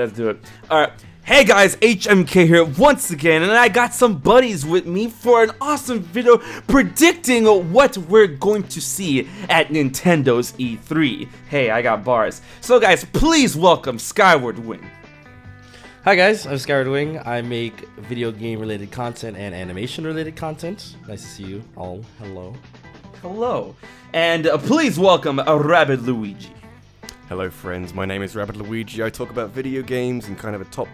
let's do it. All right. Hey guys, HMK here once again, and I got some buddies with me for an awesome video predicting what we're going to see at Nintendo's E3. Hey, I got bars. So guys, please welcome SkywardWing. Hi guys, I'm SkywardWing. I make video game related content and animation related content. Nice to see you all. Hello. Hello. And please welcome Rabbidluigi. Hello friends, my name is Rabbidluigi. I talk about video games in kind of a top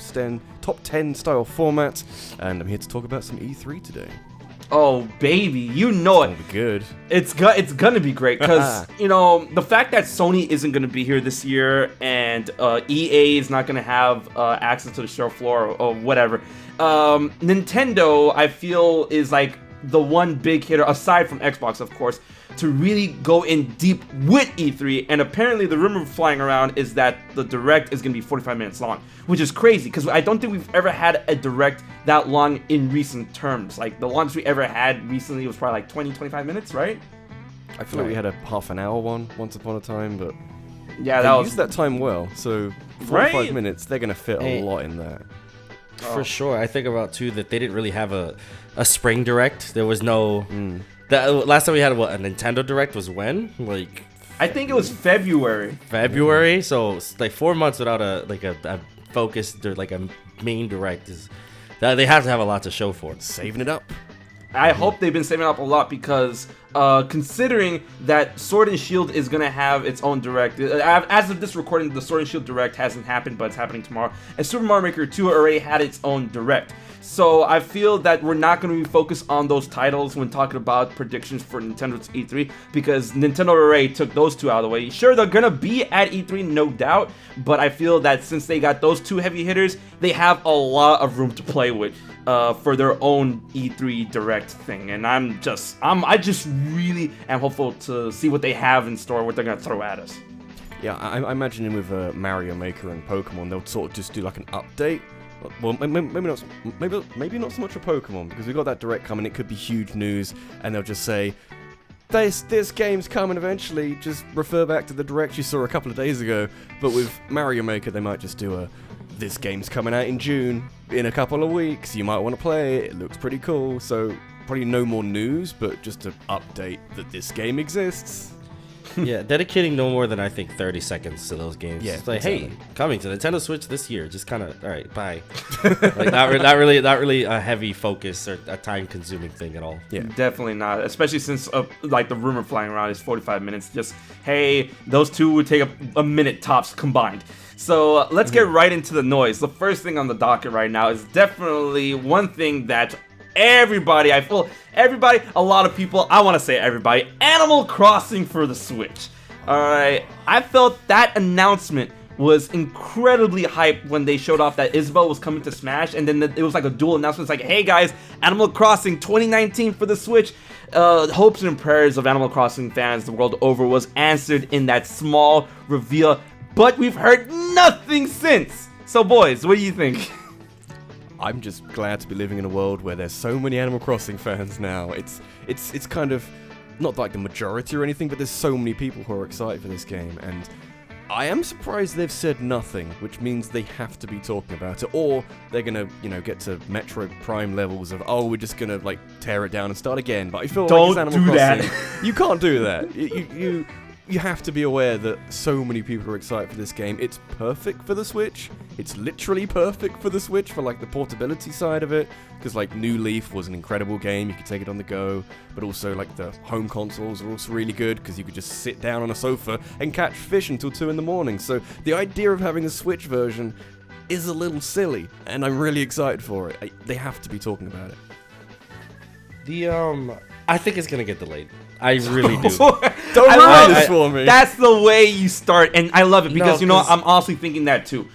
10 style format, and I'm here to talk about some E3 today. Oh baby, you know it. It's gonna be good. It's gonna be great because the fact that Sony isn't gonna be here this year and EA is not gonna have access to the show floor or whatever. Nintendo, I feel, is like the one big hitter aside from Xbox, of course, to really go in deep with E3, and apparently the rumor flying around is that the Direct is going to be 45 minutes long, which is crazy, because I don't think we've ever had a Direct that long in recent terms. Like, the longest we ever had recently was probably like 20-25 minutes, right? I feel like we had a half an hour one once upon a time, but yeah, they used that time well, so 45 minutes, they're going to fit a lot in there. For sure. I think about, too, that they didn't really have a spring Direct. There was no... last time we had a Nintendo Direct was when? Like, I think it was February. February? So, it's like 4 months without a focused, like a main Direct is... They have to have a lot to show for. Saving it up. I hope they've been saving up a lot because considering that Sword and Shield is going to have its own Direct. As of this recording, the Sword and Shield Direct hasn't happened, but it's happening tomorrow. And Super Mario Maker 2 already had its own Direct. So I feel that we're not going to be focused on those titles when talking about predictions for Nintendo's E3 because Nintendo already took those two out of the way. Sure, they're going to be at E3, no doubt, but I feel that since they got those two heavy hitters, they have a lot of room to play with for their own E3 Direct thing. And I just really am hopeful to see what they have in store, what they're going to throw at us. Yeah, I imagine with Mario Maker and Pokemon, they'll sort of just do like an update. Well, maybe not so much for Pokemon, because we got that Direct coming. It could be huge news, and they'll just say, this game's coming eventually. Just refer back to the Direct you saw a couple of days ago. But with Mario Maker, they might just do this game's coming out in June, in a couple of weeks. You might want to play it. It looks pretty cool. So probably no more news, but just to update that this game exists. Yeah, dedicating no more than I think 30 seconds to those games. Yeah, it's like, exactly. hey, coming to Nintendo Switch this year. Just kind of, all right, bye. Like not really a heavy focus or a time-consuming thing at all. Yeah, definitely not. Especially since like the rumor flying around is 45 minutes. Just hey, those two would take a minute tops combined. So let's get right into the noise. The first thing on the docket right now is definitely one thing that everybody, a lot of people, I want to say everybody, Animal Crossing for the Switch. Alright, I felt that announcement was incredibly hype when they showed off that Isabelle was coming to Smash, and then it was like a dual announcement. It's like, hey guys, Animal Crossing 2019 for the Switch. Hopes and prayers of Animal Crossing fans the world over was answered in that small reveal, but we've heard nothing since. So boys, what do you think? I'm just glad to be living in a world where there's so many Animal Crossing fans now. It's kind of not like the majority or anything, but there's so many people who are excited for this game, and I am surprised they've said nothing, which means they have to be talking about it, or they're gonna, get to Metroid Prime levels of, we're just gonna like tear it down and start again. But I feel like it's Animal Crossing. You can't do that. You have to be aware that so many people are excited for this game. It's perfect for the Switch. It's literally perfect for the Switch for like the portability side of it, because like New Leaf was an incredible game. You could take it on the go, but also like the home consoles are also really good because you could just sit down on a sofa and catch fish until 2 in the morning. So the idea of having a Switch version is a little silly, and I'm really excited for it. They have to be talking about it. I think it's gonna get delayed. I really do. Don't ruin this for me. That's the way you start, and I love it because I'm honestly thinking that too.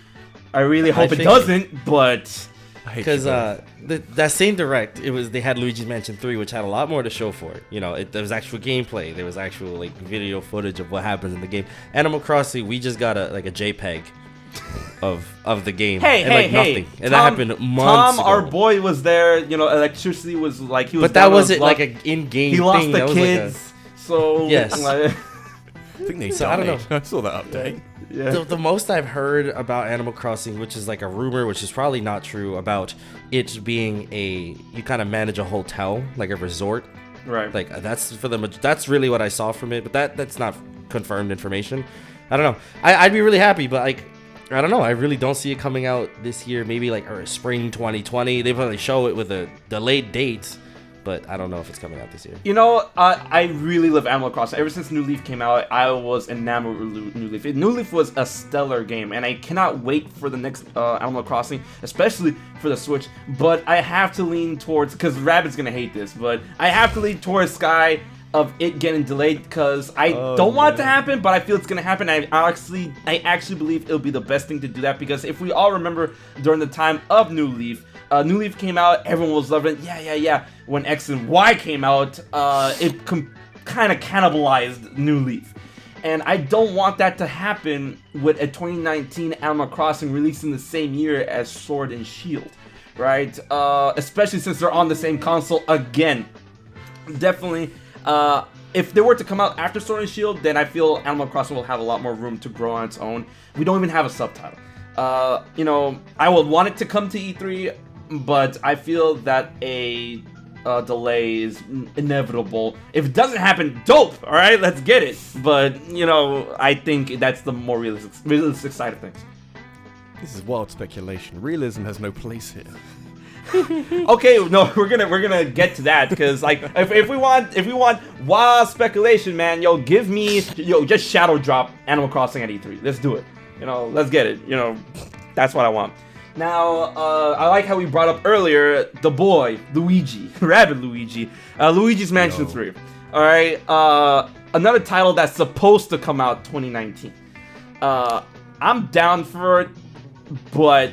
I really hope it doesn't, but because that same Direct, they had Luigi's Mansion 3, which had a lot more to show for it. There was actual gameplay, there was actual like video footage of what happens in the game. Animal Crossing, we just got a JPEG of the game. Nothing. And that happened months ago. Our boy was there. Electricity was like he was. But that wasn't like an in-game thing. He lost the kids. So yes. I think they So, died. I don't know. I saw that update. Yeah. The most I've heard about Animal Crossing, which is like a rumor, which is probably not true, about it being you kind of manage a hotel, like a resort. Right. Like that's really what I saw from it, but that's not confirmed information. I don't know. I'd be really happy, but like I don't know. I really don't see it coming out this year. Maybe like or spring 2020. They probably show it with a delayed date, but I don't know if it's coming out this year. You know, I really love Animal Crossing. Ever since New Leaf came out, I was enamored with New Leaf. New Leaf was a stellar game, and I cannot wait for the next Animal Crossing, especially for the Switch. But I have to lean towards, because Rabbit's gonna hate this, but I have to lean towards Sky of it getting delayed, because I don't want it to happen, but I feel it's gonna happen. I actually believe it'll be the best thing to do that, because if we all remember during the time of New Leaf came out, everyone was loving it. Yeah. When X and Y came out, it kind of cannibalized New Leaf. And I don't want that to happen with a 2019 Animal Crossing releasing the same year as Sword and Shield, right? Especially since they're on the same console again. Definitely, if they were to come out after Sword and Shield, then I feel Animal Crossing will have a lot more room to grow on its own. We don't even have a subtitle. You know, I would want it to come to E3, but I feel that a delay is inevitable. If it doesn't happen, dope, alright? Let's get it. But, you know, I think that's the more realistic side of things. This is wild speculation. Realism has no place here. Okay, no, we're gonna get to that, because like if we want wild speculation, man, just shadow drop Animal Crossing at E3. Let's do it. You know, let's get it. You know, that's what I want. Now, I like how we brought up earlier the boy Luigi, Rabbidluigi, Luigi's Mansion 3. All right, another title that's supposed to come out 2019. I'm down for it, but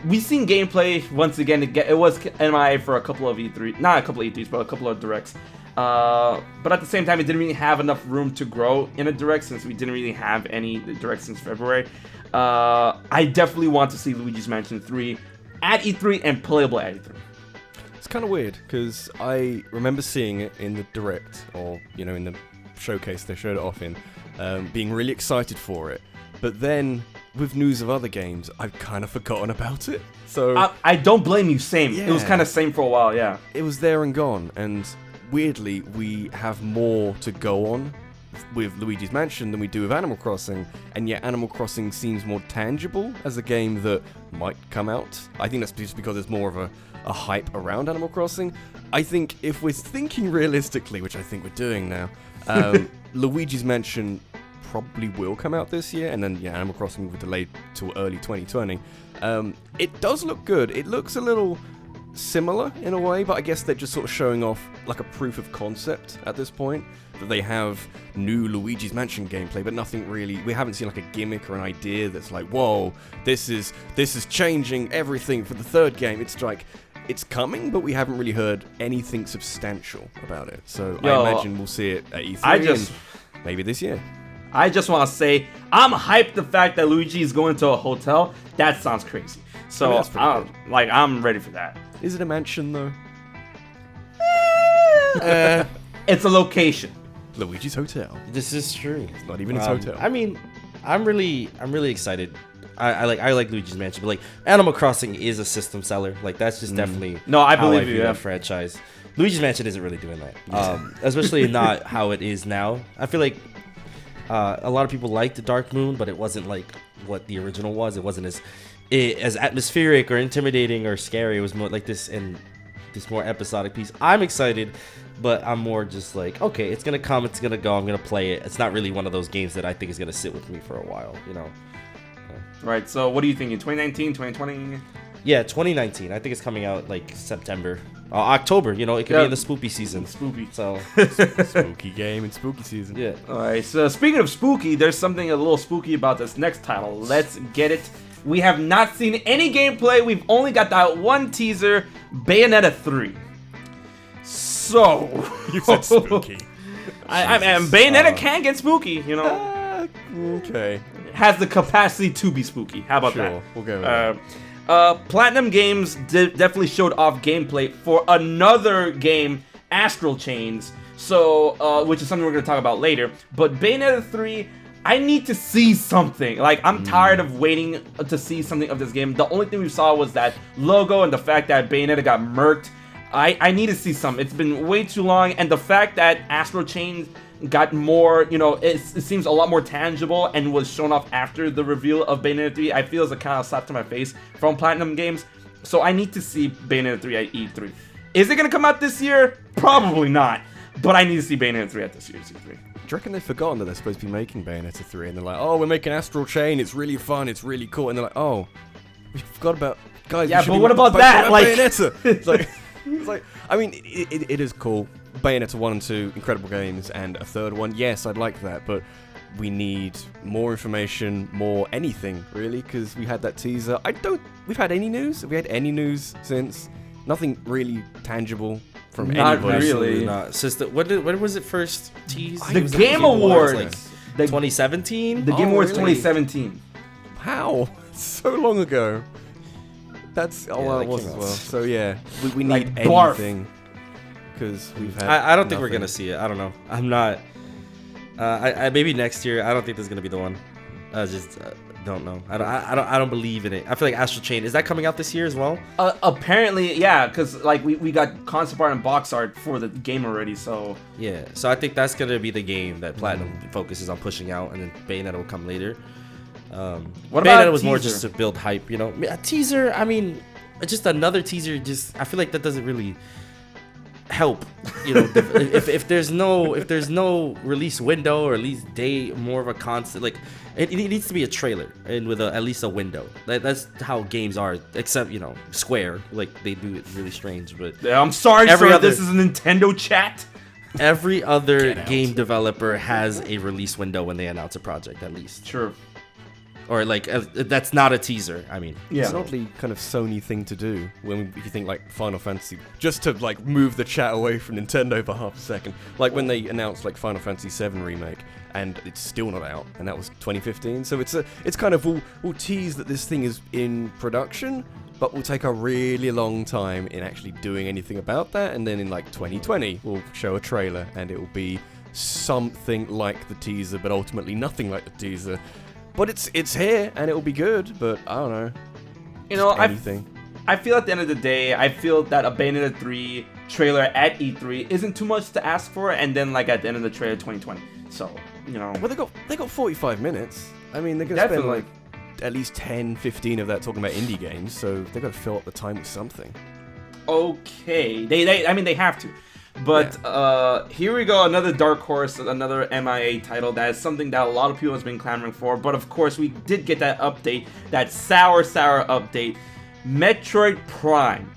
we've seen gameplay once again. It was MIA for a couple of E3, not a couple of E3s, but a couple of directs. But at the same time, it didn't really have enough room to grow in a direct, since we didn't really have any directs since February. I definitely want to see Luigi's Mansion 3 at E3 and playable at E3. It's kind of weird, because I remember seeing it in the direct, or, you know, in the showcase they showed it off in, being really excited for it. But then, with news of other games, I've kind of forgotten about it. So I don't blame you, same. Yeah. It was kind of same for a while, yeah. It was there and gone, and weirdly, we have more to go on with Luigi's Mansion than we do with Animal Crossing, and yet Animal Crossing seems more tangible as a game that might come out. I think that's just because there's more of a hype around Animal Crossing. I think if we're thinking realistically, which I think we're doing now, Luigi's Mansion probably will come out this year, and then Animal Crossing will be delayed till early 2020. It does look good. It looks a little similar in a way, but I guess they're just sort of showing off like a proof of concept at this point, that they have new Luigi's Mansion gameplay, but nothing really, we haven't seen like a gimmick or an idea that's like, whoa, this is changing everything for the third game. It's like, it's coming, but we haven't really heard anything substantial about it. So I imagine we'll see it at E3 maybe this year. I just want to say, I'm hyped the fact that Luigi is going to a hotel. That sounds crazy. So, I'm ready for that. Is it a mansion, though? It's a location. Luigi's Hotel. This is true. It's not even his hotel. I mean, I'm really excited. I like Luigi's Mansion, but like Animal Crossing is a system seller. Like that's just definitely I believe you. That franchise. Luigi's Mansion isn't really doing that, especially not how it is now. I feel like a lot of people liked the Dark Moon, but it wasn't like what the original was. It wasn't as atmospheric or intimidating or scary. It was more like this more episodic piece. I'm excited, but I'm more just like, okay, it's gonna come, it's gonna go, I'm gonna play it. It's not really one of those games that I think is gonna sit with me for a while, you know. Right. So what are you thinking? 2019, 2020? Yeah, 2019. I think it's coming out like September, October. You know, it could be in the spoopy season. Spooky. So Spooky game and spooky season. yeah. All right. So speaking of spooky, there's something a little spooky about this next title. Let's get it. We have not seen any gameplay. We've only got that one teaser, Bayonetta 3. So You said spooky. and Bayonetta can get spooky, you know. Okay. Has the capacity to be spooky. How about that? Sure, we'll go with Platinum Games definitely showed off gameplay for another game, Astral Chains, So, which is something we're going to talk about later. But Bayonetta 3, I need to see something. Like, I'm tired of waiting to see something of this game. The only thing we saw was that logo and the fact that Bayonetta got murked. I need to see something. It's been way too long, and the fact that Astral Chain got more, it seems a lot more tangible and was shown off after the reveal of Bayonetta 3, I feel is a kind of slap to my face from Platinum Games. So I need to see Bayonetta 3 at E3. Is it going to come out this year? Probably not. But I need to see Bayonetta 3 at this year's E3. Do you reckon they've forgotten that they're supposed to be making Bayonetta 3? And they're like, oh, we're making Astral Chain, it's really fun, it's really cool. And they're like, oh, we forgot about... Guys, yeah, but what about that? Like... Bayonetta! It's like, I mean, it is cool. Bayonetta 1 and 2, incredible games, and a third one, yes, I'd like that, but we need more information, more anything, really, because we had that teaser. We've had any news? Have we had any news since? Nothing really tangible from anybody. Not really. Not. When was it first teased? The Game Awards. Like 2017? The Game Awards really? 2017. How? So long ago. That's it was as well. So yeah, we need barf. anything because we've had. I don't think we're gonna see it. I don't know. I'm not. I maybe next year. I don't think this is gonna be the one. I just don't know. I don't believe in it. I feel like Astral Chain, is that coming out this year as well? Apparently, yeah, because like we got concept art and box art for the game already. So yeah. So I think that's gonna be the game that Platinum focuses on pushing out, and then Bayonetta will come later. What about Bayonetta was more teaser? just to build hype, A teaser, I mean, just another teaser. Just I feel like that doesn't really help. If there's no release window or release date, more of a constant, like it needs to be a trailer and with at least a window. That's how games are, except Square, like they do it really strange. But yeah, I'm sorry, sir. This is a Nintendo chat. Every other game developer has a release window when they announce a project, at least. Sure. Or like that's not a teaser. I mean, yeah. It's an oddly kind of Sony thing to do if you think like Final Fantasy, just to like move the chat away from Nintendo for half a second. Like when they announced like Final Fantasy VII Remake, and it's still not out, and that was 2015. So it's kind of we'll tease that this thing is in production, but we'll take a really long time in actually doing anything about that, and then in like 2020 we'll show a trailer, and it will be something like the teaser, but ultimately nothing like the teaser. But it's here, and it will be good, but I don't know. Anything. I feel at the end of the day, I feel that a Bayonetta 3 trailer at E3 isn't too much to ask for, and then like at the end of the trailer 2020. So, Well, they got 45 minutes. I mean, they're going to spend like at least 10, 15 of that talking about indie games, so they've got to fill up the time with something. Okay. They have to. But here we go, another dark horse, another MIA title. That is something that a lot of people has been clamoring for. But of course, we did get that update, that sour update, Metroid Prime.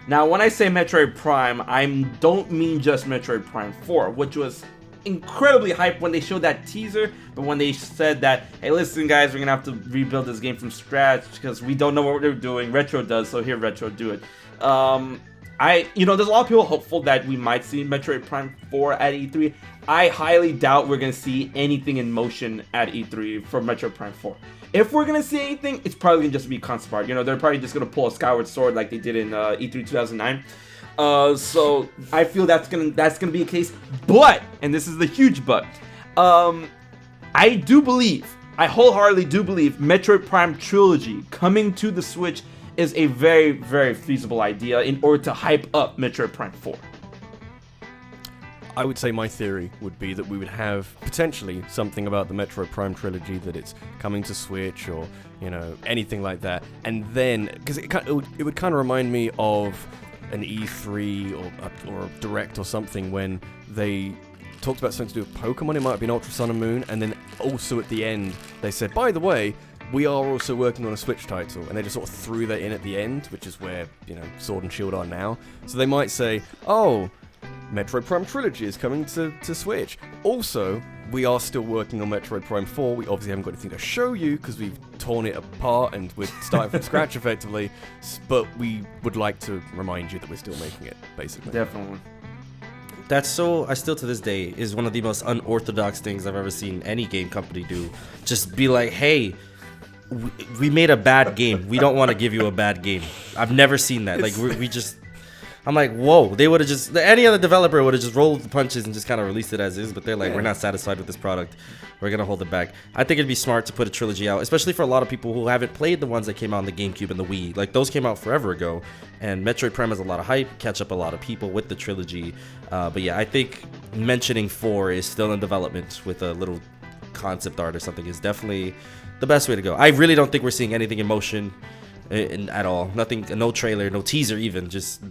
Now, when I say Metroid Prime, I don't mean just Metroid Prime 4, which was incredibly hyped when they showed that teaser. But when they said that, hey, listen, guys, we're gonna have to rebuild this game from scratch because we don't know what they're doing. Retro does, so here, Retro, do it. There's a lot of people hopeful that we might see Metroid Prime 4 at E3. I highly doubt we're going to see anything in motion at E3 for Metroid Prime 4. If we're going to see anything, it's probably going to just be concept art. They're probably just going to pull a Skyward Sword like they did in E3 2009. So I feel that's gonna be a case. But, and this is the huge but, I wholeheartedly do believe Metroid Prime Trilogy coming to the Switch is a very, very feasible idea in order to hype up Metroid Prime 4. I would say my theory would be that we would have potentially something about the Metroid Prime trilogy, that it's coming to Switch or, anything like that. And then, because it would kind of remind me of an E3 or a Direct or something when they talked about something to do with Pokemon. It might have been Ultra Sun and Moon. And then also at the end, they said, by the way, we are also working on a Switch title, and they just sort of threw that in at the end, which is where, Sword and Shield are now. So they might say, oh, Metroid Prime Trilogy is coming to Switch. Also, we are still working on Metroid Prime 4. We obviously haven't got anything to show you because we've torn it apart and we're starting from scratch effectively, but we would like to remind you that we're still making it, basically. Definitely. That's I still to this day is one of the most unorthodox things I've ever seen any game company do. Just be like, hey, we made a bad game. We don't want to give you a bad game. I've never seen that. Like we just I'm like, whoa, they would have just, any other developer would have just rolled the punches and just kind of released it as is, but they're like, we're not satisfied with this product. We're going to hold it back. I think it'd be smart to put a trilogy out, especially for a lot of people who haven't played the ones that came out on the GameCube and the Wii. Like, those came out forever ago, and Metroid Prime has a lot of hype, catch up a lot of people with the trilogy. But yeah, I think mentioning 4 is still in development with a little concept art or something is definitely the best way to go. I really don't think we're seeing anything in motion at all. Nothing, no trailer, no teaser even, just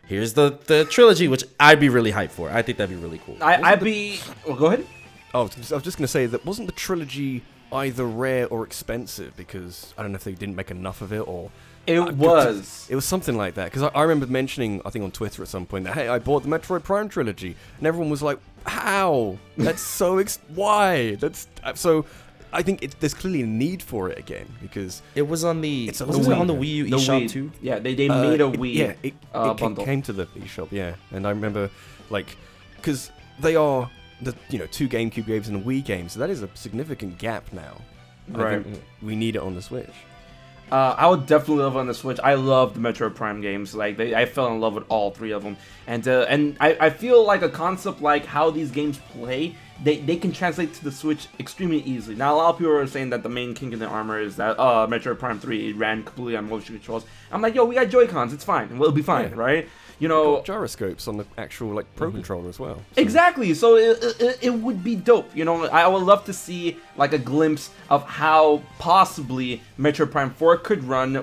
here's the trilogy, which I'd be really hyped for. I think that'd be really cool. Well, go ahead. Oh, I was just going to say that wasn't the trilogy either rare or expensive, because I don't know if they didn't make enough of it or... It was something like that, because I remember mentioning, I think on Twitter at some point, that, hey, I bought the Metroid Prime trilogy, and everyone was like, how? That's so... why? That's... So... I think there's clearly a need for it again, because it was on the it's on the Wii U eShop too. Yeah, they made a Wii. Yeah, it bundle. came to the eShop. Yeah, and I remember because they are the 2 GameCube games and a Wii game, so that is a significant gap now. Right. I think we need it on the Switch. I would definitely love it on the Switch. I love the Metroid Prime games. Like I fell in love with all 3 of them, and I feel like a concept like how these games play, they can translate to the Switch extremely easily. Now a lot of people are saying that the main kink in the armor is that Metroid Prime 3 ran completely on motion controls. I'm like, yo, we got Joy-Cons, it's fine, it'll be fine, right? Gyroscopes on the actual Pro controller as well. So. Exactly. So it would be dope. I would love to see like a glimpse of how possibly Metroid Prime 4 could run,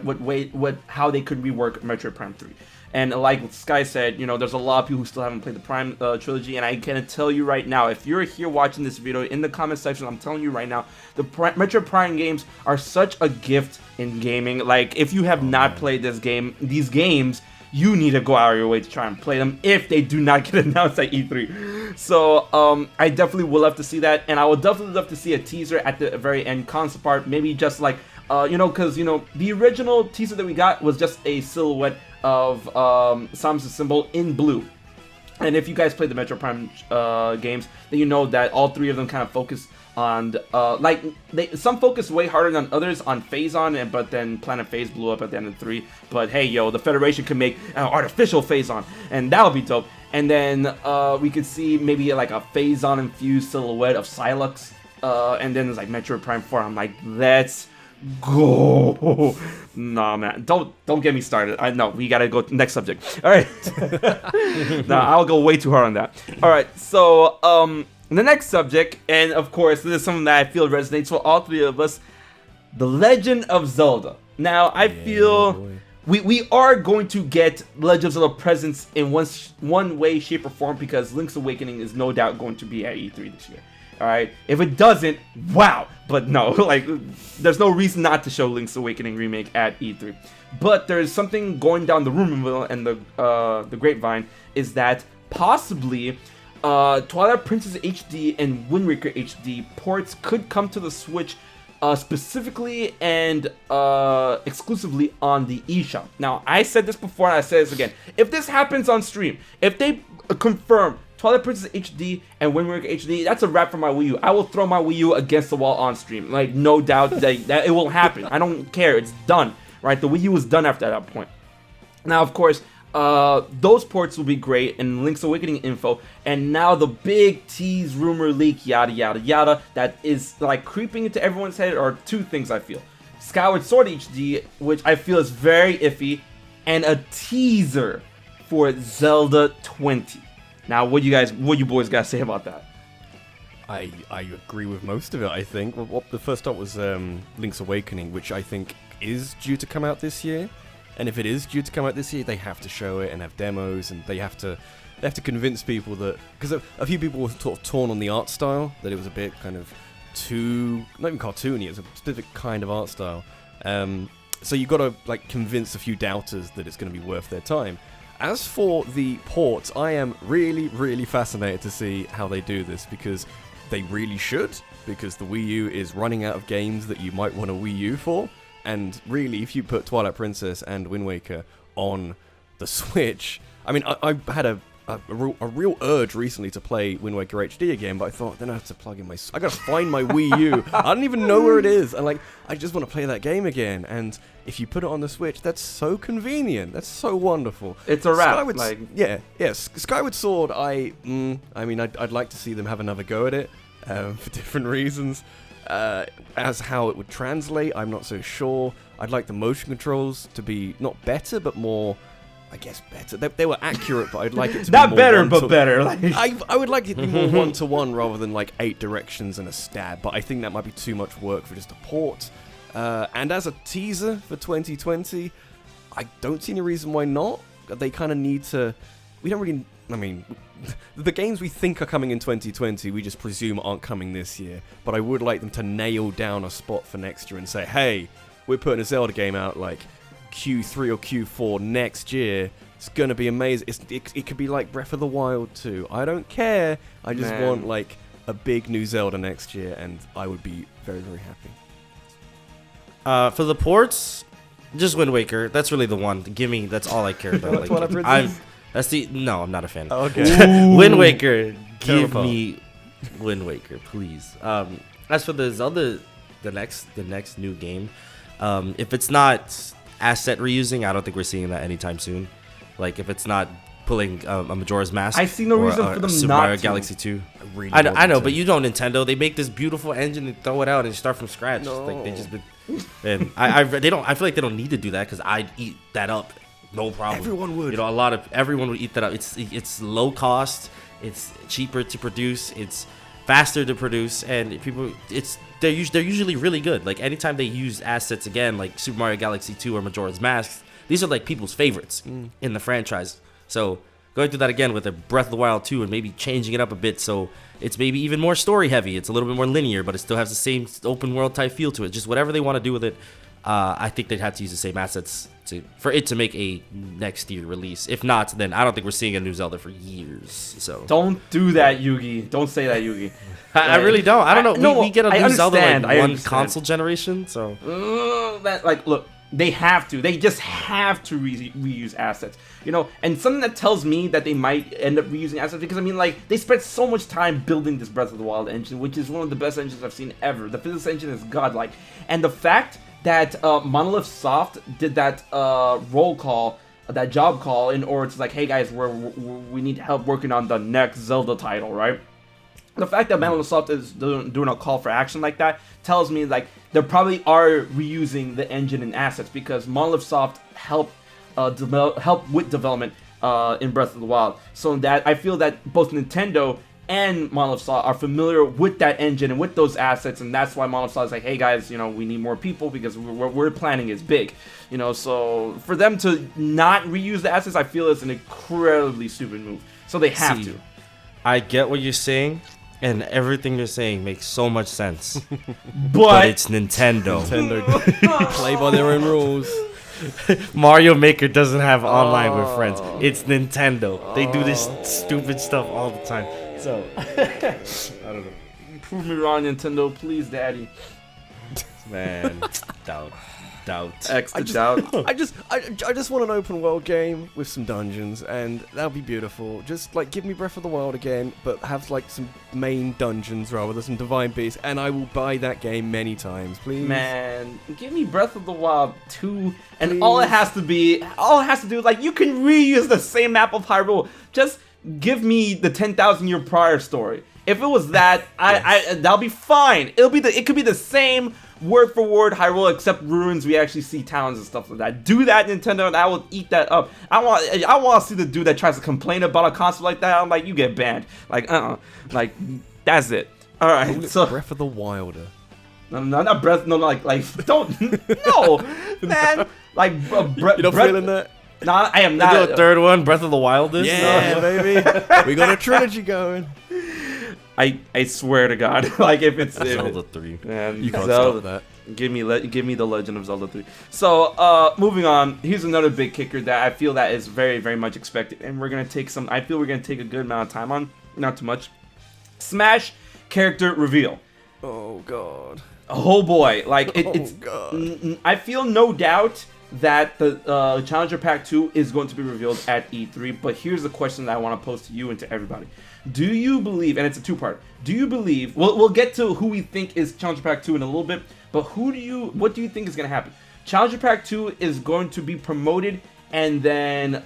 how they could rework Metroid Prime 3. And like Sky said, there's a lot of people who still haven't played the Prime trilogy, and I can tell you right now, if you're here watching this video, in the comment section, I'm telling you right now, the Metroid Prime games are such a gift in gaming. Like, if you have not played these games, you need to go out of your way to try and play them if they do not get announced at E3. So, I definitely would love to see that, and I would definitely love to see a teaser at the very end concept art, maybe just like, because, the original teaser that we got was just a silhouette of Samus' symbol in blue. And if you guys played the Metro Prime games, then you know that all 3 of them kind of focus on, some focus way harder than others on Phazon, but then Planet Phase blew up at the end of 3. But hey, yo, the Federation could make an artificial Phazon, and that would be dope. And then we could see maybe like a Phazon-infused silhouette of Silux, and then there's like Metroid Prime 4. I'm like, let's go. Nah, man, don't get me started. I know we gotta go to next subject. All right. Nah, I'll go way too hard on that. All right, so the next subject, and of course this is something that I feel resonates with all 3 of us, The Legend of Zelda. Now I feel we are going to get Legend of Zelda presence in one way, shape, or form, because Link's Awakening is no doubt going to be at E3 this year. Alright, if it doesn't, wow, but no, like, there's no reason not to show Link's Awakening remake at E3. But there's something going down the rumor mill and the grapevine, is that possibly Twilight Princess HD and Wind Waker HD ports could come to the Switch specifically and exclusively on the eShop. Now, I said this before and I say this again. If this happens on stream, if they confirm Twilight Princess HD and Wind Waker HD, that's a wrap for my Wii U. I will throw my Wii U against the wall on stream. Like, no doubt that it will happen. I don't care. It's done. Right? The Wii U is done after that point. Now, of course, those ports will be great, and Link's Awakening info. And now the big tease, rumor, leak, yada, yada, yada, that is like creeping into everyone's head are 2 things, I feel. Skyward Sword HD, which I feel is very iffy, and a teaser for Zelda 20. Now, what you boys got to say about that? I agree with most of it, I think. Well, the first up was Link's Awakening, which I think is due to come out this year. And if it is due to come out this year, they have to show it and have demos, and they have to convince people that... Because a few people were sort of torn on the art style, that it was a bit kind of too... Not even cartoony, it was a specific kind of art style. So you've got to like convince a few doubters that it's going to be worth their time. As for the ports, I am really, really fascinated to see how they do this, because they really should, because the Wii U is running out of games that you might want a Wii U for, and really, if you put Twilight Princess and Wind Waker on the Switch, I mean, I had a a real urge recently to play Wind Waker HD again, but I thought then I have to plug in I gotta find my Wii U. I don't even know where it is, and I just want to play that game again. And if you put it on the Switch, that's so convenient. That's so wonderful. It's a wrap. Skyward Sword. I'd like to see them have another go at it for different reasons. As how it would translate, I'm not so sure. I'd like the motion controls to be not better, but more. I guess better. They were accurate, but I'd like it to be more better, but better. I would like it to be more 1-to-1 rather than 8 directions and a stab. But I think that might be too much work for just a port. And as a teaser for 2020, I don't see any reason why not. They kind of need to. We don't really. I mean, the games we think are coming in 2020, we just presume aren't coming this year. But I would like them to nail down a spot for next year and say, hey, we're putting a Zelda game out Q3 or Q4 next year. It's gonna be amazing. It could be like Breath of the Wild 2. I don't care. I just want a big new Zelda next year, and I would be very, very happy. For the ports, just Wind Waker. That's really the one. Gimme. That's all I care about. No, I'm not a fan. Oh, okay. Wind Waker. Give Terrible. me Wind Waker, please. As for the Zelda, the next new game, if it's not asset reusing, I don't think we're seeing that anytime soon. If it's not pulling a Majora's Mask, I see no reason for them Super not Mario to. Galaxy 2. I know, but you know Nintendo. They make this beautiful engine and throw it out and start from scratch. No. They just been, and I feel like they don't need to do that because I'd eat that up, no problem. Everyone would. Everyone would eat that up. It's low cost. It's cheaper to produce. It's faster to produce, and they're usually really good. Anytime they use assets again, like Super Mario Galaxy 2 or Majora's Mask, these are people's favorites in the franchise. So going through that again with a Breath of the Wild 2 and maybe changing it up a bit so it's maybe even more story heavy. It's a little bit more linear, but it still has the same open world type feel to it. Just whatever they want to do with it. I think they'd have to use the same assets for it to make a next year release. If not, then I don't think we're seeing a new Zelda for years. So Don't do that, Yugi. Don't say that, Yugi. I really don't. I don't know. We get a new Zelda one console generation. So look, they have to. They just have to reuse assets. And something that tells me that they might end up reusing assets because they spent so much time building this Breath of the Wild engine, which is one of the best engines I've seen ever. The physics engine is godlike, and the fact that Monolith Soft did that roll call, that job call, in order to hey guys, we need help working on the next Zelda title, right? The fact that Monolith Soft is doing a call for action like that tells me they probably are reusing the engine and assets because Monolith Soft help with development in Breath of the Wild. So that I feel that both Nintendo and Monolith Soft are familiar with that engine and with those assets, and that's why Monolith Soft is hey guys, we need more people because we're planning is big, So for them to not reuse the assets, I feel it's an incredibly stupid move. So they have to. I get what you're saying, and everything you're saying makes so much sense. But it's Nintendo. Play by their own rules. Mario Maker doesn't have online with friends. It's Nintendo. They do this stupid stuff all the time. So I don't know. Prove me wrong, Nintendo, please, Daddy. Man, doubt. Extra doubt. I just want an open world game with some dungeons, and that'll be beautiful. Just give me Breath of the Wild again, but have some main dungeons rather than some divine beasts, and I will buy that game many times, please. Man, give me Breath of the Wild 2, and Please. all it has to do is you can reuse the same map of Hyrule. Just give me the 10,000 year prior story. If it was that, that'll be fine. It could be the same word for word Hyrule, except ruins. We actually see towns and stuff like that. Do that, Nintendo, and I will eat that up. I want to see the dude that tries to complain about a console like that. I'm you get banned. That's it. All right. So Breath of the Wilder. No, not Breath. No, don't. No, man. You're not feeling that? No, I am not. Do a third one, Breath of the Wildest. Yeah, baby. We got a trilogy going. I swear to God, if it's Zelda 3, man, You can't Zelda, stop that. give me the Legend of Zelda 3. So, moving on. Here's another big kicker that I feel that is very, very much expected, and we're gonna take I feel we're gonna take a good amount of time on, not too much. Smash character reveal. Oh God. Oh boy, God. I feel no doubt that the Challenger Pack 2 is going to be revealed at E3, but here's the question that I want to pose to you and to everybody. Do you believe, and it's a two-part, do you believe, we'll get to who we think is Challenger Pack 2 in a little bit, but what do you think is going to happen? Challenger Pack 2 is going to be promoted and then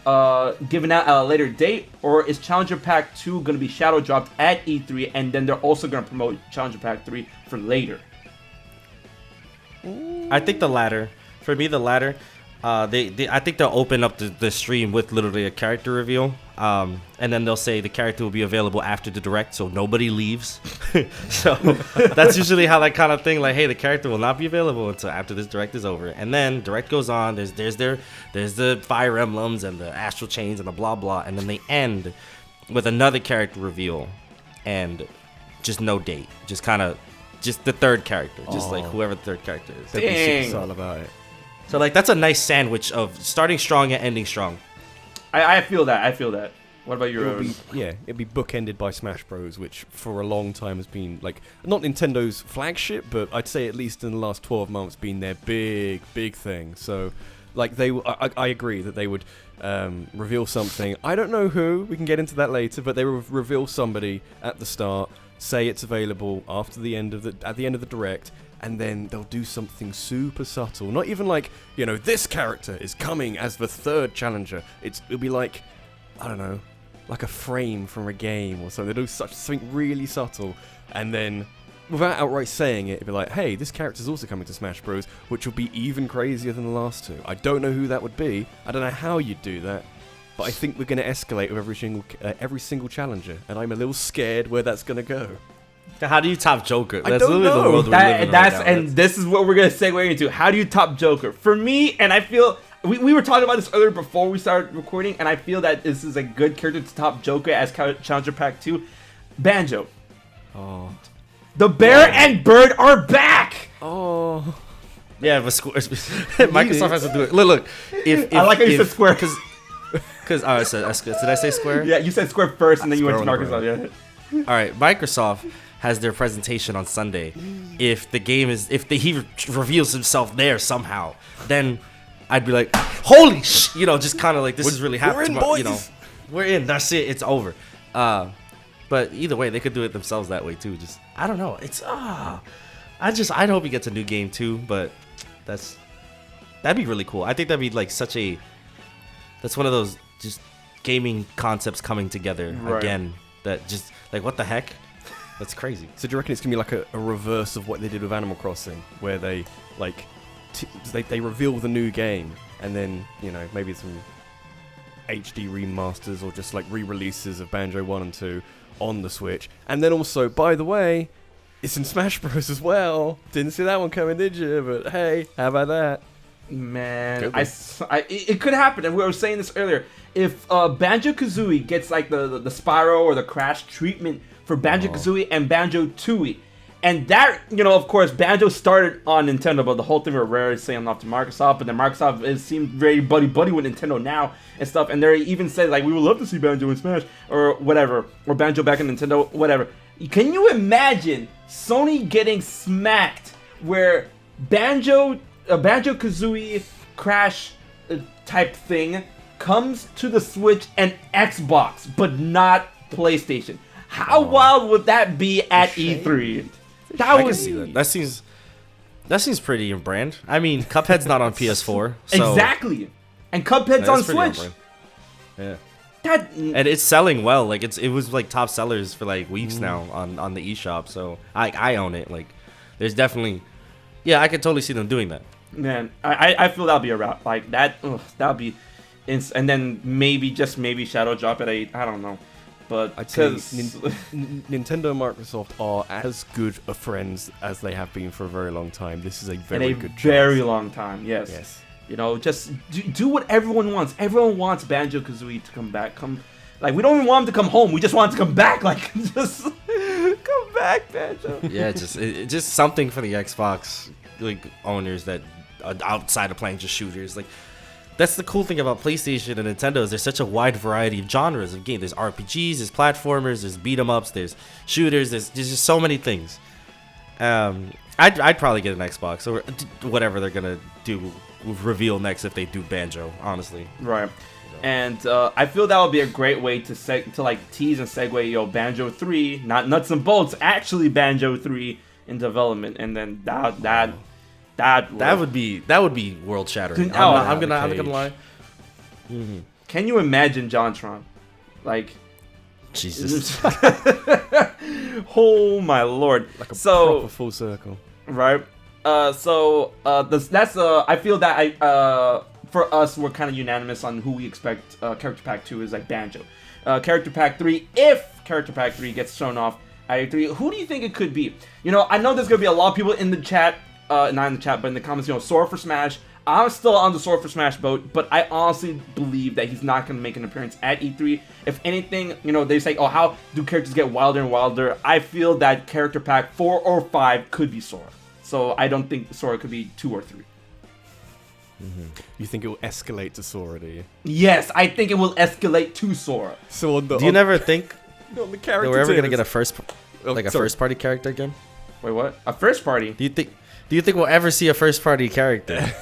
given out at a later date, or is Challenger Pack 2 going to be shadow dropped at E3 and then they're also going to promote Challenger Pack 3 for later? I think the latter. For me, the latter. I think they'll open up the stream with literally a character reveal, and then they'll say the character will be available after the direct, so nobody leaves. So that's usually how that kind of thing, like, hey, the character will not be available until after this direct is over, and then direct goes on. There's the Fire Emblems and the Astral Chains and the blah blah, and then they end with another character reveal, and just no date, just the third character, just like whoever the third character is. Dang. It's all about it. So, like, that's a nice sandwich of starting strong and ending strong. I feel that. What about your own? It'd be bookended by Smash Bros, which for a long time has been, like, not Nintendo's flagship, but I'd say at least in the last 12 months been their big thing. So, like, I agree that they would reveal something. I don't know who, we can get into that later, but they will reveal somebody at the start, say it's available at the end of the direct, and then they'll do something super subtle. Not even like, this character is coming as the third challenger. It'll be like, I don't know, like a frame from a game or something. They'll do something really subtle, and then without outright saying it, it'll be like, hey, this character's also coming to Smash Bros, which will be even crazier than the last two. I don't know who that would be. I don't know how you'd do that. But I think we're going to escalate with every single challenger, and I'm a little scared where that's going to go. How do you top Joker? I don't know. The world we live in right now. And this is what we're gonna segue into. How do you top Joker? For me, and I feel we were talking about this earlier before we started recording, and I feel that this is a good character to top Joker as Challenger Pack 2. Banjo. Oh. The bear and bird are back. Oh. Yeah, but Microsoft has to do it. Look. If I like how you said Square. Because I said, did I say Square? Yeah, you said Square first, and then you went to Microsoft. Yeah. All right, Microsoft has their presentation on Sunday. If he reveals himself there somehow, then I'd be like, holy just kind of like, this is really happening. We're in, boys. We're in. That's it. It's over. But either way, they could do it themselves that way too. Just, I don't know. It's I'd hope he gets a new game too. But that'd be really cool. I think that'd be like that's one of those just gaming concepts coming together again. That just like, what the heck? That's crazy. So do you reckon it's gonna be like a reverse of what they did with Animal Crossing, where they like they reveal the new game and then maybe some HD remasters or just like re-releases of Banjo 1 and 2 on the Switch, and then also, by the way, it's in Smash Bros as well. Didn't see that one coming, did you? But hey, how about that? Man, it could happen, and we were saying this earlier. If Banjo-Kazooie gets like the Spyro or the Crash treatment for Banjo-Kazooie and Banjo-Tooie, and that, of course, Banjo started on Nintendo, but the whole thing with Rare is saying off to Microsoft, but then Microsoft seemed very buddy-buddy with Nintendo now and stuff, and they even said, like, we would love to see Banjo in Smash, or whatever, or Banjo back in Nintendo, whatever. Can you imagine Sony getting smacked where Banjo-Kazooie Crash type thing comes to the Switch and Xbox, but not PlayStation? How wild would that be at E3? I can see that. That seems pretty in brand. I mean, Cuphead's not on PS4. So exactly. And Cuphead's on Switch. Yeah. And it's selling well. Like it was like top sellers for like weeks now on the eShop. So I own it. Like there's definitely, I could totally see them doing that. Man, I feel that'll be a route like that. That'll be, and then maybe Shadow drop at 8. I don't know. But I'd say Nintendo and Microsoft are as good of friends as they have been for a very long time. This is a very good chance. Very long time, yes. Just do what everyone wants. Everyone wants Banjo-Kazooie to come back. Like, we don't even want him to come home. We just want him to come back. Like, just come back, Banjo. Yeah, just something for the Xbox like owners that are outside of playing just shooters. Like, that's the cool thing about PlayStation and Nintendo is there's such a wide variety of genres of games. There's RPGs, there's platformers, there's beat 'em ups, there's shooters, there's just so many things. I'd probably get an Xbox or whatever they're gonna do reveal next if they do Banjo. Honestly, Right. And I feel that would be a great way to like tease and segue, Banjo 3, not nuts and bolts, actually Banjo 3 in development, and then that would be world shattering. Oh, I'm gonna lie. Can you imagine JonTron? Like, Jesus. oh my lord. Like a proper full circle. Right. That's I feel that for us, we're kind of unanimous on who we expect Character Pack 2 is, like Banjo. Character Pack 3, if Character Pack 3 gets shown off at E3, who do you think it could be? I know there's going to be a lot of people in the chat, not in the chat, but in the comments, Sora for Smash. I'm still on the Sora for Smash boat, but I honestly believe that he's not going to make an appearance at E3. If anything, they say, how do characters get wilder and wilder? I feel that Character Pack 4 or 5 could be Sora. So I don't think Sora could be 2 or 3. You think it will escalate to Sora, do you? Yes, I think it will escalate to Sora. So do you never think on the that character we're ever gonna tiers- get a first party character again? Wait, what? A first party? Do you think we'll ever see a first party character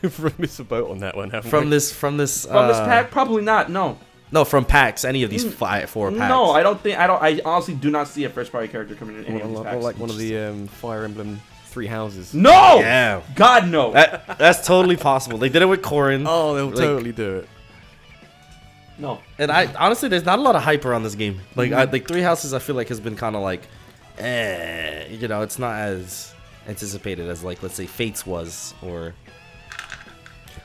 We've missed a boat on that one, haven't from we? this From this pack? Probably not. No. No, from packs. Any of these 4 packs. No, I don't think. I honestly do not see a first party character coming in any of these Or packs. like one of the Fire Emblem 3 houses. No. Yeah. God no. That's totally possible. They did it with Corrin. Oh, they'll totally do it. No. And I honestly, there's not a lot of hype around this game. Like 3 houses, I feel like has been kind of like, it's not as anticipated as like, let's say Fates was, or.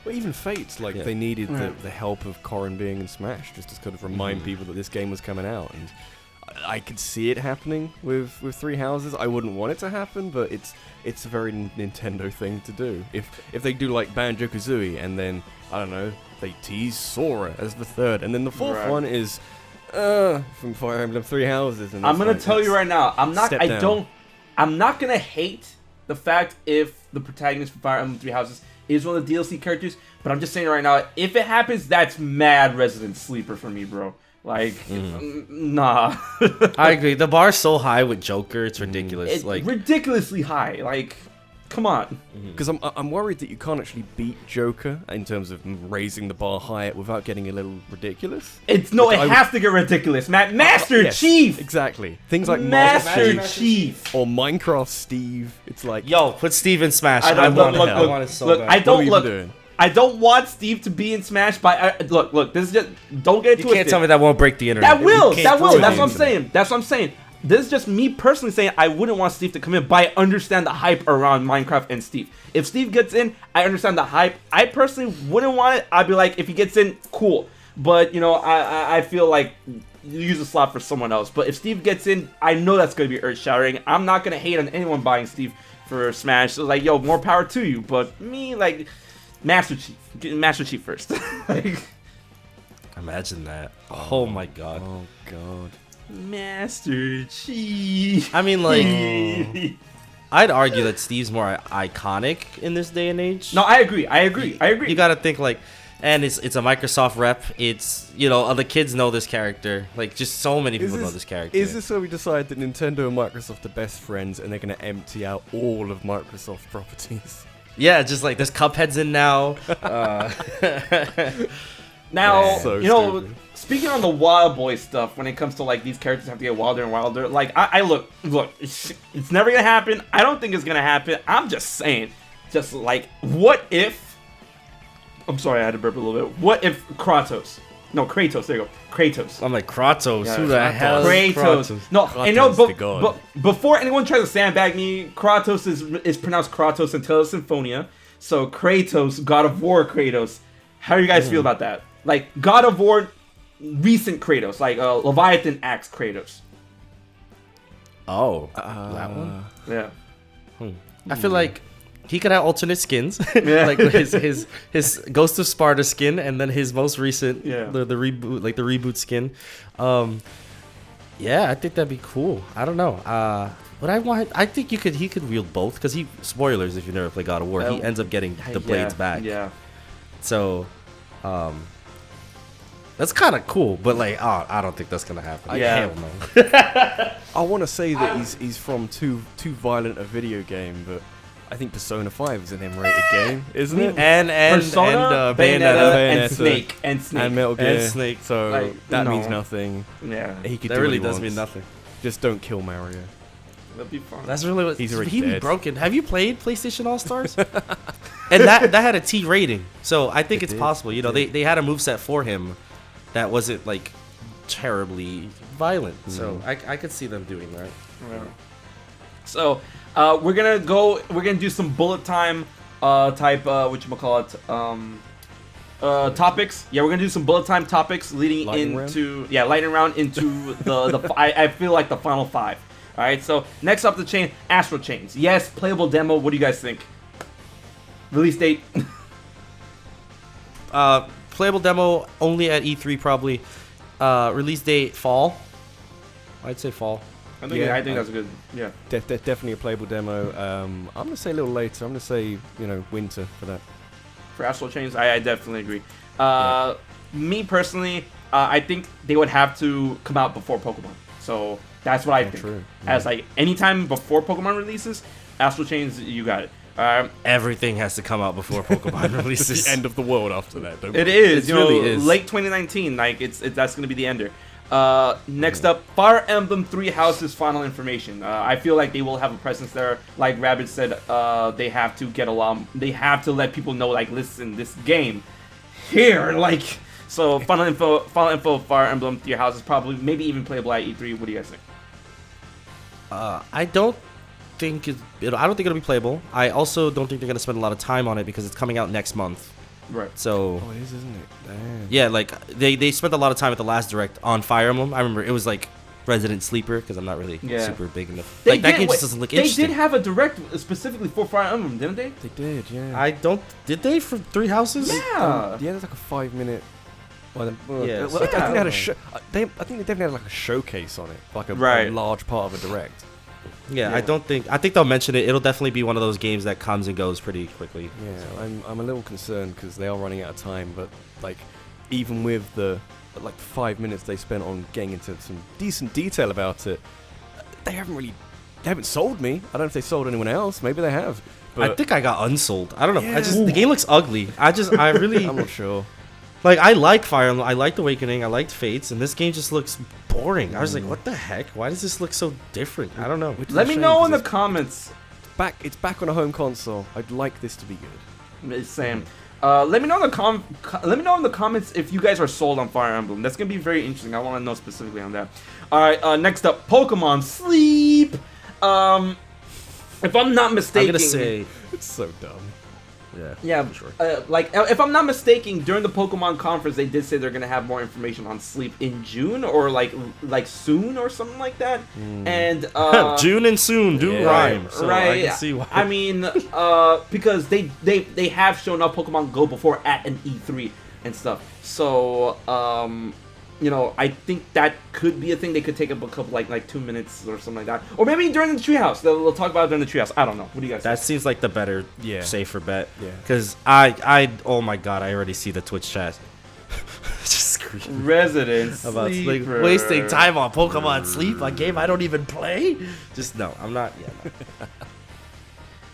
Well, even Fates, they needed the help of Corrin being in Smash just to kind of remind people that this game was coming out, and I could see it happening with 3 houses. I wouldn't want it to happen, but it's a very Nintendo thing to do. If they do like Banjo-Kazooie and then I don't know, they tease Sora as the 3rd, and then the 4th one is from Fire Emblem 3 houses. And I'm gonna tell you right now, I'm not gonna hate the fact if the protagonist from Fire Emblem 3 houses is one of the DLC characters, but I'm just saying right now, if it happens, that's mad Resident Sleeper for me, bro. Like, nah. I agree. The bar's so high with Joker, it's ridiculous. It's ridiculously high. Like, come on. Because I'm worried that you can't actually beat Joker in terms of raising the bar higher without getting a little ridiculous. It has to get ridiculous, Matt. Master Chief! Exactly. Things like Master Chief. Or Minecraft Steve. It's like... Yo, put Steve in Smash. I want it so bad. I don't want Steve to be in Smash, but look, this is just, don't get it twisted. You can't tell me that won't break the internet. That will. That's what I'm saying. This is just me personally saying I wouldn't want Steve to come in, but I understand the hype around Minecraft and Steve. If Steve gets in, I understand the hype. I personally wouldn't want it. I'd be like, if he gets in, cool. But, I feel like use a slot for someone else. But if Steve gets in, I know that's going to be earth-shattering. I'm not going to hate on anyone buying Steve for Smash. So, more power to you. But me, Master Chief. Get Master Chief first. Imagine that. Oh my god. Oh god. Master Chief. I mean, I'd argue that Steve's more iconic in this day and age. No, I agree. You gotta think and it's a Microsoft rep. It's the kids know this character. Just so many people know this character. Is this where we decide that Nintendo and Microsoft are best friends and they're gonna empty out all of Microsoft properties? Yeah, just there's Cuphead's in now. Now, so stupid. Speaking on the Wild Boy stuff, when it comes to these characters have to get wilder and wilder, I look, it's never gonna happen. I don't think it's gonna happen. I'm just saying, what if? I'm sorry, I had to burp a little bit. What if Kratos? No, Kratos. There you go, Kratos. I'm like Kratos. Yeah, who the hell? Kratos. No, Kratos, but before anyone tries to sandbag me, Kratos is pronounced Kratos until Symphonia. So Kratos, God of War Kratos. How do you guys feel about that? God of War, recent Kratos, Leviathan Axe Kratos. Oh, that one. Yeah. I feel like he could have alternate skins, his Ghost of Sparta skin, and then his most recent, the reboot, the reboot skin. Yeah, I think that'd be cool. I don't know. But I think he could wield both, because spoilers if you never play God of War, he ends up getting the blades back. Yeah. So, That's kind of cool, but like, I don't think that's gonna happen. Yeah. Hell no. I want to say that he's from too violent a video game, but I think Persona 5 is an M-rated game, isn't it? And Persona, Bayonetta, and Snake, and Metal Gear. And Snake. So Like, that no. means nothing. Yeah, He could that do really what he does mean wants. nothing. Just don't kill Mario. that'd be fun. That's really what He's already he be dead. broken. Have you played PlayStation All Stars? And that had a T rating, so I think It it's did. possible. You know, they had a moveset for him that wasn't like terribly violent. So I could see them doing that. Yeah. So we're gonna do some bullet time type whatchamacallit topics. Yeah, we're gonna do some bullet time topics leading Lightning into lightning round into the I feel like the final 5. All right, so next up the chain, Astral Chains. Yes, playable demo. What do you guys think? Release date? Playable demo only at E3 probably. Release date fall. I'd say fall. I think that's a good. Yeah. Definitely a playable demo. I'm gonna say a little later. I'm gonna say winter for that. For Astral Chains, I definitely agree. Me personally, I think they would have to come out before Pokemon. So that's what I think. True. As like anytime before Pokemon releases, Astral Chains, you got it. Everything has to come out before Pokemon It's releases. the end of the world after that. Don't It is, It really is. late 2019. Like that's gonna be the ender. Next up, Fire Emblem Three Houses final information. I feel like they will have a presence there. Like Rabbit said, they have to get along. They have to let people know, like, listen, this game here, like. So final info, of Fire Emblem Three Houses, probably maybe even playable at E3. What do you guys think? I don't think I don't think it'll be playable. I also don't think they're gonna spend a lot of time on it because it's coming out next month. Right. So Oh, it is, isn't it? Damn. yeah, like they spent a lot of time at the last direct on Fire Emblem. I remember it was like Resident Sleeper because I'm not really super big enough. Like that game just doesn't look interesting. They did have a direct specifically for Fire Emblem, didn't they? They did, yeah. I don't. Did they for Three Houses? Yeah. Yeah, there's like a 5-minute. Yeah, I think so- they had a show. I think they definitely had like a showcase on it, like a Right. large part of a direct. Yeah, Yeah. I think they'll mention it. It'll definitely be one of those games that comes and goes pretty quickly. Yeah, I'm a little concerned because they are running out of time. But like, even with the 5 minutes they spent on getting into some decent detail about it, they haven't sold me. I don't know if they sold anyone else. Maybe they have. But I think I got unsold. I don't know. Yeah. The game looks ugly. I really I'm not sure. like. I like Fire Emblem. I liked Awakening. I liked Fates, and this game just looks boring. I was like, what the heck? Why does this look so different? I don't know. Which is Let a me shame, know 'cause in the it's comments. It's back on a home console. I'd like this to be good. Sam. Let me know in the let me know in the comments if you guys are sold on Fire Emblem. That's gonna be very interesting. I want to know specifically on that. All right. Next up, Pokemon Sleep. If I'm not mistaken, I'm gonna say, It's so dumb. yeah, yeah, sure. like if I'm not mistaken, during the Pokemon conference, they did say they're gonna have more information on Sleep in June or like soon or something like that. And June and soon do Yeah. rhyme, so right. I can see why. I mean, because they have shown up Pokemon Go before at an E3 and stuff. So, I think that could be a thing. They could take up a couple like 2 minutes or something like that, or maybe during the Treehouse. They'll talk about it during the Treehouse. I don't know. What do you guys That think? seems like the better, Yeah. safer bet. Yeah. Because I oh my god, I already see the Twitch chat. Just screaming Resident about like, Sleeper. wasting time on Pokemon Sleep, a game I don't even play. Just no, I'm not. Yeah, no.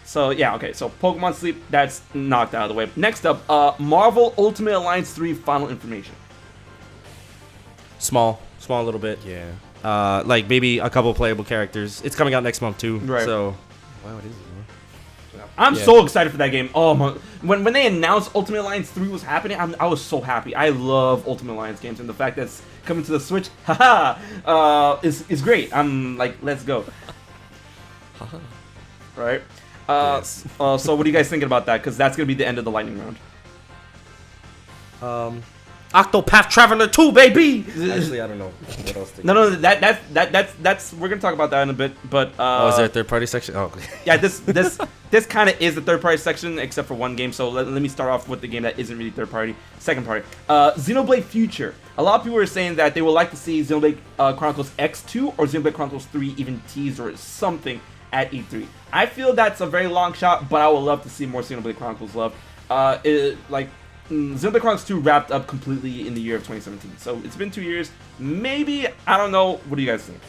So yeah, okay. So Pokemon Sleep, that's knocked out of the way. Next up, Marvel Ultimate Alliance 3 final information. Small a little bit. Yeah. Like maybe a couple playable characters. It's coming out next month too. Right. So Wow, it is. I'm Yeah. so excited for that game. Oh my! When they announced Ultimate Alliance 3 was happening, I was so happy. I love Ultimate Alliance games, and the fact that it's coming to the Switch, is great. I'm like, let's go. Right. Yes. So what are you guys thinking about that? Because that's gonna be the end of the lightning round. Octopath Traveler 2, baby. Actually, I don't know what else. No, that's we're gonna talk about that in a bit. But Is there a third party section? Oh, okay. yeah, this kind of is the third party section, except for one game. So let me start off with the game that isn't really third party. Second party, Xenoblade Future. A lot of people are saying that they would like to see Xenoblade Chronicles X2 or Xenoblade Chronicles 3 even teased or something at E3. I feel that's a very long shot, but I would love to see more Xenoblade Chronicles love. Xenoblade Chronicles 2 wrapped up completely in the year of 2017. So it's been 2 years. Maybe, I don't know. What do you guys think?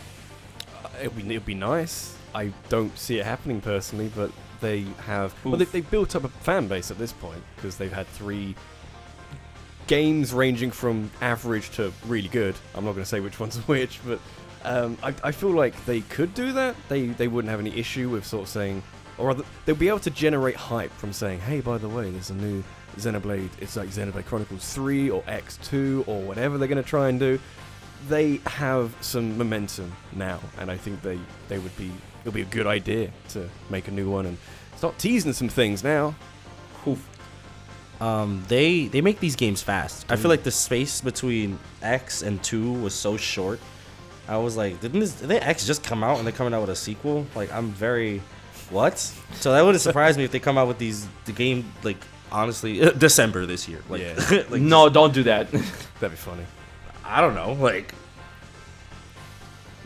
It'd be nice. I don't see it happening personally, but they have. Oof. Well, they've built up a fan base at this point because they've had 3 games ranging from average to really good. I'm not going to say which one's which, but I feel like they could do that. They wouldn't have any issue with sort of saying, or rather, they'll be able to generate hype from saying, hey, by the way, there's a new Xenoblade. It's like Xenoblade Chronicles 3 or X2 or whatever they're going to try and do. They have some momentum now, and I think it'll be a good idea to make a new one and start teasing some things now. Oof. They make these games fast. I feel like the space between X and 2 was so short. I was like, didn't X just come out and they're coming out with a sequel? Like, I'm very what? So that wouldn't surprise me if they come out with the game like honestly December this year. Like, Yeah. Like no, don't do that. That'd be funny. I don't know, like.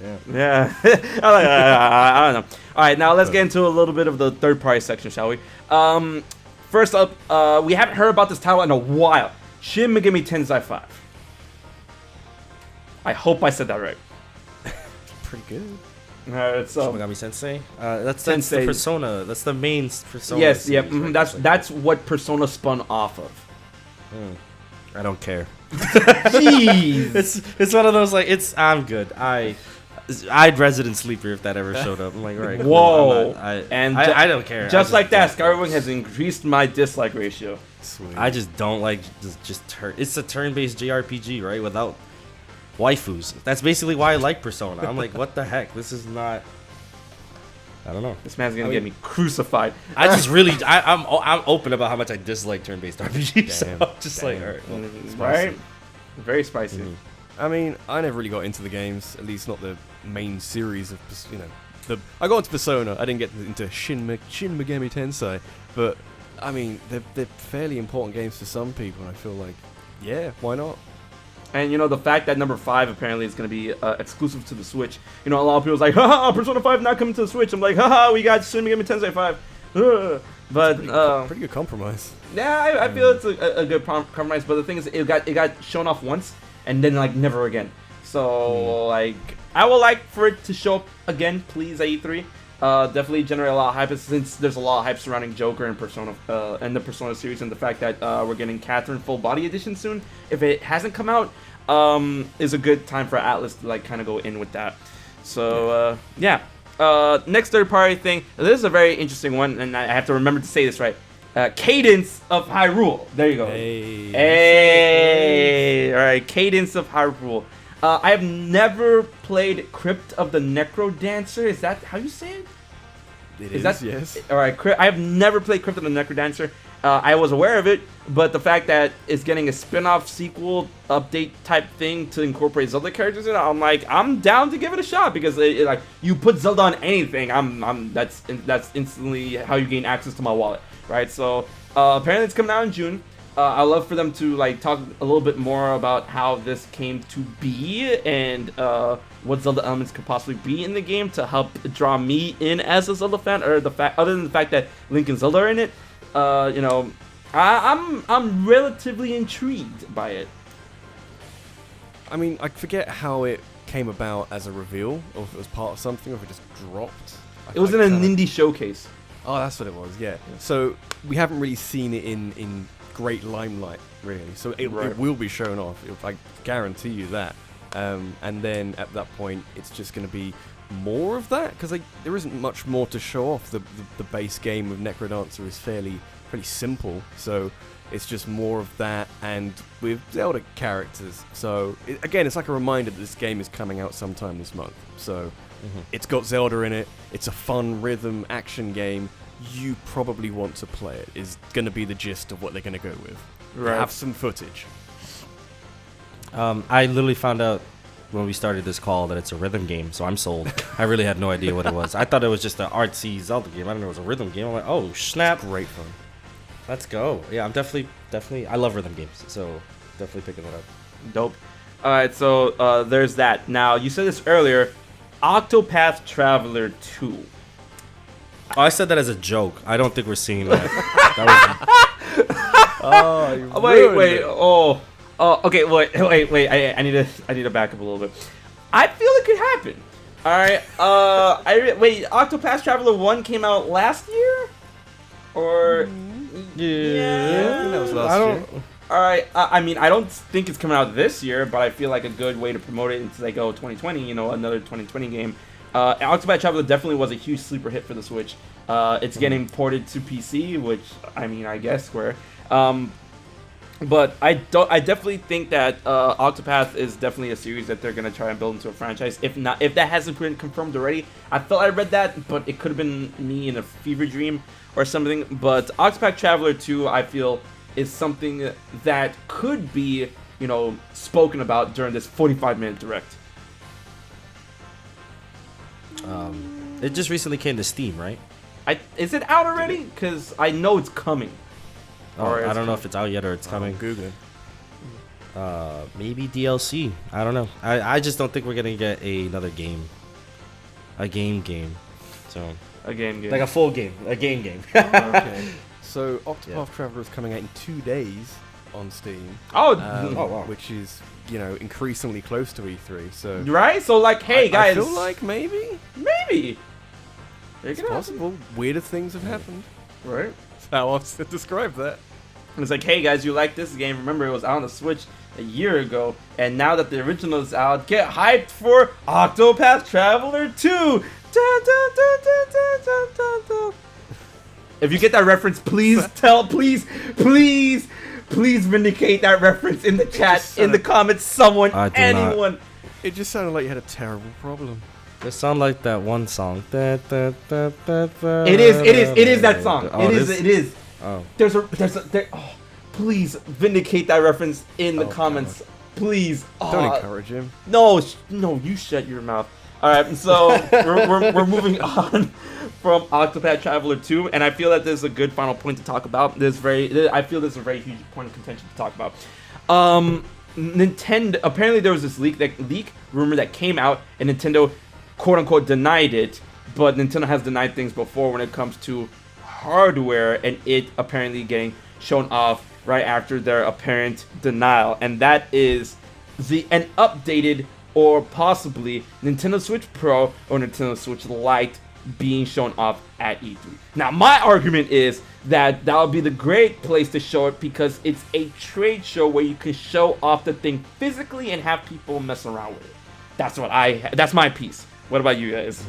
Yeah. I don't know. All right, now let's get into a little bit of the third-party section, shall we? First up, we haven't heard about this title in a while. Shin Megami Tensei 5. I hope I said that right. Pretty good. Alright, so Shin Megami Sensei. That's Sensei. the Persona. That's the main Persona. yes, yeah, series, right? that's what Persona spun off of. I don't care. Jeez. It's one of those like I'm good. I'd Resident Sleeper if that ever showed up. I'm like, all right, cool. Whoa. I don't care. Just like that, SkywardWing has increased my dislike ratio. Sweet. I just don't like it's a turn-based JRPG, right? Without waifus. That's basically why I like Persona. I'm like, what the heck? This is not. I don't know. This man's gonna get me crucified. I just really, I'm open about how much I dislike turn-based RPGs. So I'm just like, all right, well, Right? Very spicy. I mean, I never really got into the games, at least not the main series of, I got into Persona. I didn't get into Shin Megami Tensei, but I mean, they're fairly important games for some people, and I feel like, yeah, why not? And the fact that number 5 apparently is going to be exclusive to the Switch. A lot of people's like, haha, Persona 5 not coming to the Switch. I'm like, haha, we got Shin Megami Tensei 5. But pretty good compromise. yeah, I feel it's a good compromise. But the thing is, it got shown off once and then like never again. So like, I would like for it to show up again, please, at E3. Definitely generate a lot of hype since there's a lot of hype surrounding Joker and Persona and the Persona series, and the fact that we're getting Catherine Full Body Edition soon. If it hasn't come out, is a good time for Atlas to like kind of go in with that. So yeah. Next third party thing. This is a very interesting one, and I have to remember to say this right. Cadence of Hyrule. There you go. Hey. All right. Cadence of Hyrule. I have never played Crypt of the Necrodancer. Is that how you say it? It is, yes. All right. I have never played Crypt of the Necrodancer. I was aware of it, but the fact that it's getting a spin-off sequel update type thing to incorporate Zelda characters in it, I'm like, I'm down to give it a shot, because like, you put Zelda on anything, that's instantly how you gain access to my wallet, right? So apparently it's coming out in June. I'd love for them to like talk a little bit more about how this came to be and what Zelda elements could possibly be in the game to help draw me in as a Zelda fan, or other than the fact that Link and Zelda are in it. I'm relatively intrigued by it. I mean, I forget how it came about as a reveal, or if it was part of something, or if it just dropped. It was in an indie showcase. Oh, that's what it was, yeah. So we haven't really seen it in great limelight, really. So it will be shown off. I guarantee you that. And then at that point, it's just going to be more of that, because there isn't much more to show off. The base game of Necrodancer is pretty simple, so it's just more of that, and with Zelda characters. So again, it's like a reminder that this game is coming out sometime this month. So it's got Zelda in it. It's a fun rhythm action game. You probably want to play it. Is going to be the gist of what they're going to go with. Right. Have some footage. I literally found out when we started this call that it's a rhythm game, so I'm sold. I really had no idea what it was. I thought it was just an artsy Zelda game. I didn't know it was a rhythm game. I'm like, oh snap! Great fun. Let's go. Yeah, I'm definitely. I love rhythm games, so definitely picking it up. Dope. All right, so there's that. Now you said this earlier, Octopath Traveler 2. Oh, I said that as a joke. I don't think we're seeing that. Oh, you Wait, ruined wait. it. Oh, okay. Wait. I need to back up a little bit. I feel it could happen. All right. Wait. Octopath Traveler 1 came out last year, or Yeah, I think that was last year. All right. I mean, I don't think it's coming out this year, but I feel like a good way to promote it into like 2020. You know, another 2020 game. Octopath Traveler definitely was a huge sleeper hit for the Switch. It's getting ported to PC, which I mean, I guess Square. But I definitely think that Octopath is definitely a series that they're gonna try and build into a franchise. If that hasn't been confirmed already, I felt I read that, but it could have been me in a fever dream or something. But Octopath Traveler 2, I feel, is something that could be, spoken about during this 45-minute direct. It just recently came to Steam, right? Is it out already? Because I know it's coming. I don't know if it's out yet or it's coming. Google. Maybe DLC. I don't know. I just don't think we're gonna get another game. A game. So A game. like a full game. A game. Okay. So Octopath Traveler is coming out in 2 days on Steam. Oh, wow. Which is, increasingly close to E3. So right? So like, hey guys. I feel like maybe It's possible. Weirder things have happened. Right? That's how I've described that. It's like, hey guys, you like this game? Remember, it was out on the Switch a year ago, and now that the original is out, get hyped for Octopath Traveler 2. Dun, dun, dun, dun, dun, dun, dun, dun. If you get that reference, please vindicate that reference in the chat, in the comments, someone, I do anyone. not. It just sounded like you had a terrible problem. It sounds like that one song. It is that song. Oh, It is. Oh. Oh, please vindicate that reference in the comments. God. Please. Don't encourage him. No, you shut your mouth. All right, so we're moving on from Octopath Traveler 2, and I feel that this is a good final point to talk about. I feel this is a very huge point of contention to talk about. Nintendo, apparently there was this leak rumor that came out, and Nintendo, quote unquote, denied it. But Nintendo has denied things before when it comes to hardware, and it apparently getting shown off right after their apparent denial, and that is an updated or possibly Nintendo Switch Pro or Nintendo Switch Lite being shown off at E3. Now, my argument is that would be the great place to show it because it's a trade show where you can show off the thing physically and have people mess around with it. That's my piece. What about you guys?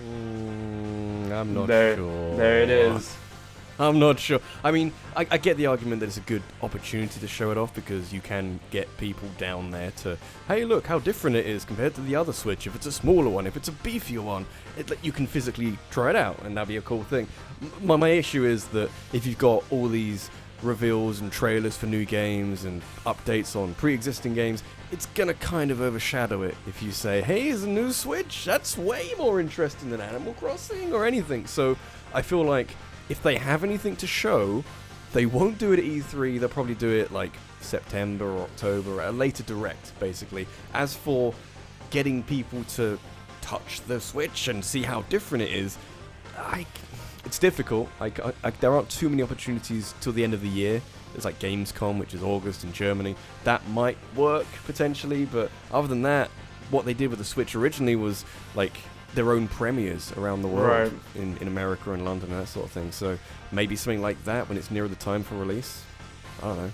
I'm not sure. There it is. I'm not sure. I mean, I get the argument that it's a good opportunity to show it off because you can get people down there to, hey, look how different it is compared to the other Switch. If it's a smaller one, if it's a beefier one, you can physically try it out, and that'd be a cool thing. My issue is that if you've got all these reveals and trailers for new games and updates on pre-existing games, it's gonna kind of overshadow it if you say, hey, here's a new Switch. That's way more interesting than Animal Crossing or anything. So I feel like if they have anything to show, they won't do it at E3. They'll probably do it like September or October, at a later direct, basically. As for getting people to touch the Switch and see how different it is, it's difficult. There aren't too many opportunities till the end of the year. There's like Gamescom, which is August in Germany. That might work potentially, but other than that, what they did with the Switch originally was like their own premieres around the world, right, in America and London and that sort of thing. So maybe something like that when it's nearer the time for release. I don't know.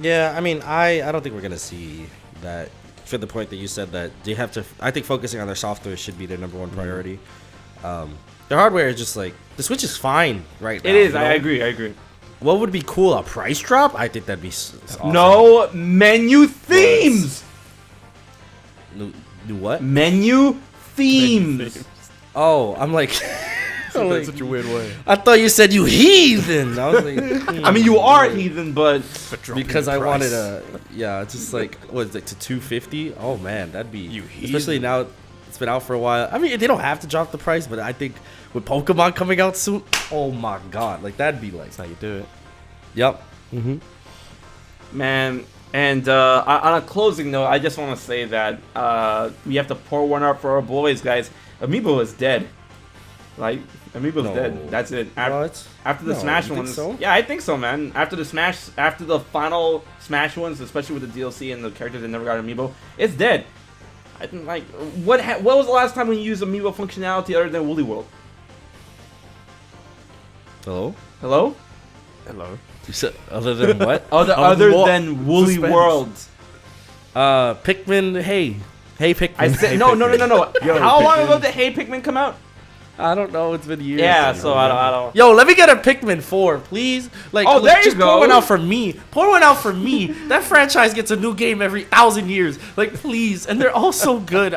Yeah, I mean, I don't think we're gonna see that. For the point that you said that they have to, I think focusing on their software should be their number one priority. Their hardware is just like, the Switch is fine right now. It is. I agree. What would be cool? A price drop? I think that'd be awesome. No menu themes. Do what? Menu themes. Oh, I'm like, that's such a weird way. I thought you said you heathen. I was like, I mean, you are heathen, but because I wanted just like, what is it, to $250? Oh man, that'd be, especially now it's been out for a while. I mean, they don't have to drop the price, but I think with Pokemon coming out soon, oh my god, like that'd be like, that's how you do it. Yep. Man. And on a closing note, I just want to say that we have to pour one out for our boys, guys. Amiibo is dead. Like, Amiibo's No. dead. That's it. What? After the No, Smash you think ones. so? Yeah, I think so, man. After the final Smash ones, especially with the DLC and the characters that never got Amiibo, it's dead. I think, like, what was the last time we used Amiibo functionality other than Woolly World? Hello? Hello? Hello. You said other than what? Other what? than Woolly Suspense. World. Pikmin. Hey Pikmin. I said Hey, no. Pikmin. How long Pikmin. ago did Hey Pikmin come out? I don't know. It's been years. Yeah, so I don't. Yo, let me get a Pikmin 4, please. Like, Oh, there you just go. pour one out for me. Pour one out for me. That franchise gets a new game every 1,000 years. Like, please. And they're all so good.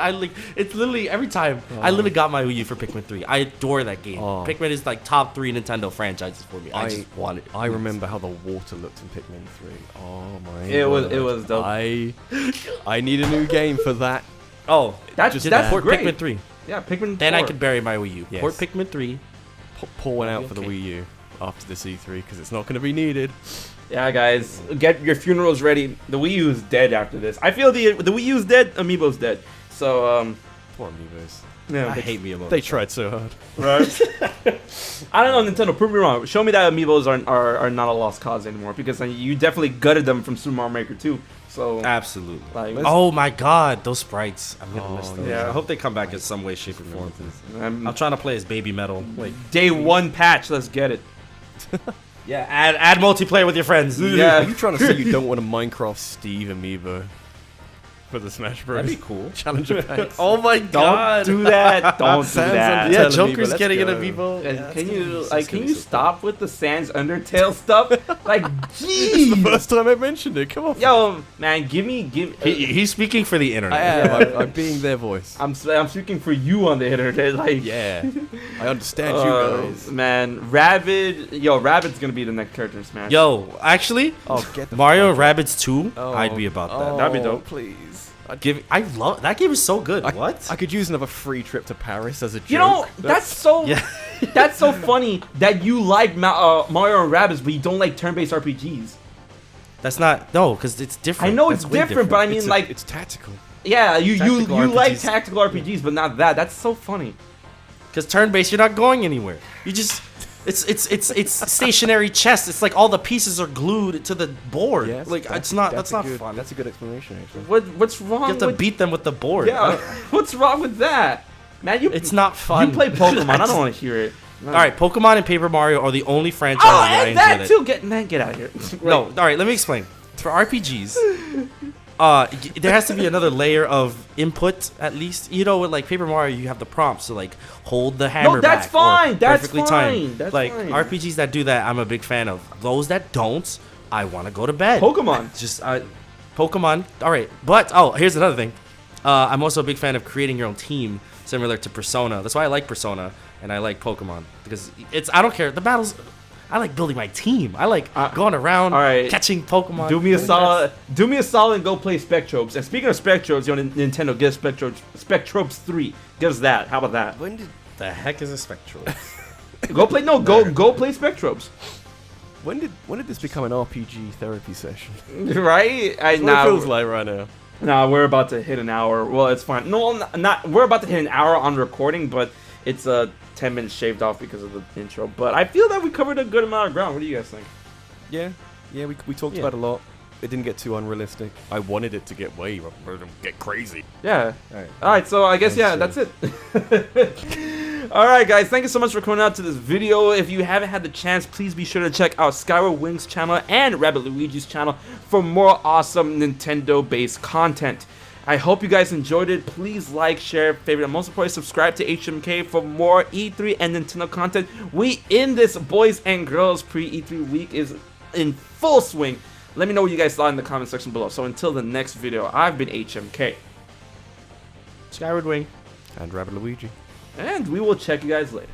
It's literally every time. I literally got my Wii U for Pikmin 3. I adore that game. Oh. Pikmin is like top 3 Nintendo franchises for me. I just want it. I remember how the water looked in Pikmin 3. Oh my. It word. was dope. I need a new game for that. Oh, That's Just did that's port great. Pikmin 3. Yeah, Pikmin. Then 4. I could bury my Wii U. Yes. Port Pikmin 3. Pour one out for the Okay. Wii U after the C3 because it's not going to be needed. Yeah, guys, get your funerals ready. The Wii U is dead after this. I feel the Wii U is dead. Amiibo's dead. So Poor Amiibos. yeah, I hate Miyamoto. They tried so hard. right. I don't know, Nintendo. Prove me wrong. Show me that Amiibos are not a lost cause anymore because you definitely gutted them from Super Mario Maker 2. So Absolutely. like, Oh my god, those sprites. I'm gonna miss Oh, those. yeah. I hope they come back in some way, shape, or form. I'm I'm trying to play as Baby Metal. Like, day 1 patch. Let's get it. yeah, add multiplayer with your friends. Yeah. Are you trying to say you don't want a Minecraft Steve Amiibo for the Smash Bros? That'd be cool. Challenger packs. Oh my Don't god. do that. Don't do Sans that. Undertale Yeah, Amiibo, Joker's let's getting an go. Amiibo. And Yeah, can that's you gonna be- like that's can gonna you be so stop with the Sans Undertale stuff? Like, It's the jeez. first time I mentioned it. Come on. Yo, man, give. He's speaking for the I internet. am. I'm being their voice. I'm speaking for you on the internet. Like, Yeah. I understand you guys. Man, Rabbid's gonna be the next character in Smash. Yo, actually, Oh, get the Mario fuck out. Rabbids 2, I'd be about that. That'd be dope. Please. I love that game. Is so good. I- What? I could use another free trip to Paris as a joke. You know, that's so Yeah. that's so funny that you like Mario and Rabbids, but you don't like turn-based RPGs. That's not because it's different. I know That's it's way different, but I mean, It's like, it's tactical. yeah, you Tactical like RPGs. tactical RPGs, but not that. That's so funny. because turn-based, you're not going anywhere. You just it's stationary chess. It's like all the pieces are glued to the board. Yes, like that's- it's not. That's a not good, fun. That's a good explanation, actually. What's wrong? You have to with, beat them with the board. Yeah, what's wrong with that, man? It's not fun. You play Pokemon. I don't want to hear it. No. All right, Pokemon and Paper Mario are the only franchises Oh, that I and that enjoy. too. Get out of here. No, all right. Let me explain. For RPGs, there has to be another layer of input at least. You know, with like Paper Mario, you have the prompts to like hold the hammer. that's back or fine, that's perfectly fine, timed. that's like fine. RPGs that do that, I'm a big fan of. Those that don't, I want to go to bed. Pokemon. Just Pokemon. All right, but here's another thing. I'm also a big fan of creating your own team, similar to Persona. That's why I like Persona and I like Pokemon because I don't care the battles. I like building my team. I like going around, all right. catching Pokemon. Do me a solid. Do me a solid and go play Spectrobes. And speaking of Spectrobes, you know, Nintendo gives Spectrobes 3. Give us that. How about that? When did The heck is a Spectral? Go play play Spectrobes. when did this become an RPG therapy session? Right? That's what it feels like right now. Nah, we're about to hit an hour. Well, it's fine. No, not. We're about to hit an hour on recording, but it's 10 minutes shaved off because of the intro. But I feel that we covered a good amount of ground. What do you guys think? Yeah, we talked about a lot. It didn't get too unrealistic. I wanted it to get get crazy. Yeah. Alright. All right. So I guess That's that's it. All right, guys. Thank you so much for coming out to this video. If you haven't had the chance, please be sure to check out SkywardWing's channel and RabbidLuigi's channel for more awesome Nintendo-based content. I hope you guys enjoyed it. Please like, share, favorite, and most importantly, subscribe to HMK for more E3 and Nintendo content. We in this boys and girls pre-E3 week is in full swing. Let me know what you guys thought in the comment section below. So until the next video, I've been HMK. SkywardWing. And Rabbidluigi. And we will check you guys later.